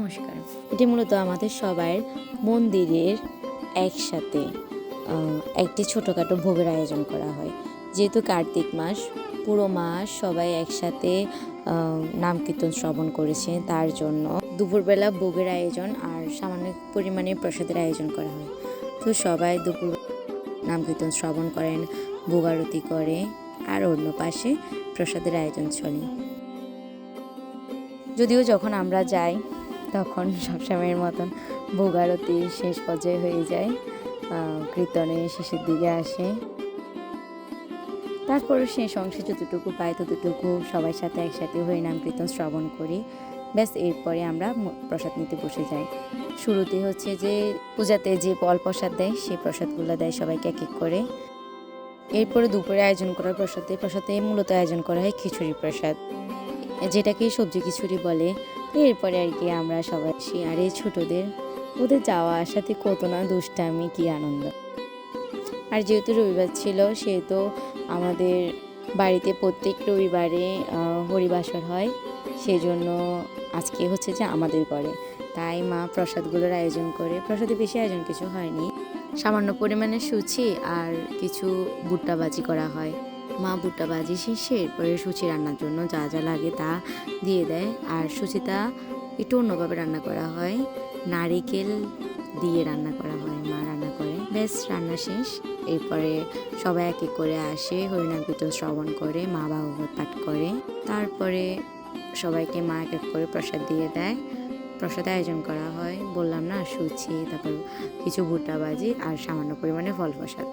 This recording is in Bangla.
নমস্কার। এটি মূলত আমাদের সবার মন্দিরের একসাথে একটি ছোটোখাটো ভোগের আয়োজন করা হয়। যেহেতু কার্তিক মাস, পুরো মাস সবাই একসাথে নাম কীর্তন শ্রবণ করেছে, তার জন্য দুপুরবেলা ভোগের আয়োজন আর সামান্য পরিমাণে প্রসাদের আয়োজন করা হয়। তো সবাই দুপুর নাম কীর্তন শ্রবণ করেন, ভোগ আরতি করে, আর অন্য পাশে প্রসাদের আয়োজন চলে। যদিও যখন আমরা যাই তখন সবসময়ের মতন ভোগ আরতি শেষ পর্যায়ে হয়ে যায়, কীর্তনের শেষের দিকে আসে। তারপরে শেষ অংশে যতটুকু পাই ততটুকু সবার সাথে একসাথে হয়ে নাম কীর্তন শ্রবণ করি। ব্যাস, এরপরে আমরা প্রসাদ নিতে বসে যাই। শুরুতে হচ্ছে যে পূজাতে যে ফল প্রসাদ দেয়, সেই প্রসাদগুলো দেয় সবাইকে এক এক করে। এরপরে দুপুরে আয়োজন করা প্রসাদে মূলত আয়োজন করা হয় খিচুড়ি প্রসাদ, যেটাকে সবজি খিচুড়ি বলে। এরপরে আর কি আমরা সবাই আর এই ছোটোদের ওদের যাওয়া আসাতে কত না দুষ্টামি, কি আনন্দ। আর যেহেতু রবিবার ছিল, সেহেতু আমাদের বাড়িতে প্রত্যেক রবিবারে হরিবাসর হয়, সেজন্য আজকে হচ্ছে যে আমাদের ঘরে, তাই মা প্রসাদগুলোর আয়োজন করে। প্রসাদে বেশি আয়োজন কিছু হয়নি, সামান্য পরিমাণে সুচি আর কিছু ভুট্টা ভাজি করা হয়। মা ভুট্টা ভাজি শেষে এরপরে সুচি রান্নার জন্য যা যা লাগে তা দিয়ে দেয়। আর সুচিটা একটু অন্যভাবে রান্না করা হয়, নারিকেল দিয়ে রান্না করা হয়, মা রান্না করে। বেশ, রান্না শেষ। এরপরে সবাই এক এক করে আসে, হরিনাম কীর্তন শ্রবণ করে, মা ভাগবত পাঠ করে। তারপরে সবাইকে মা এক এক করে প্রসাদ দিয়ে দেয়। প্রসাদ আয়োজন করা হয়, বললাম না, সুচি, তারপর কিছু ভুট্টা ভাজি আর সামান্য পরিমাণে ফল প্রসাদ।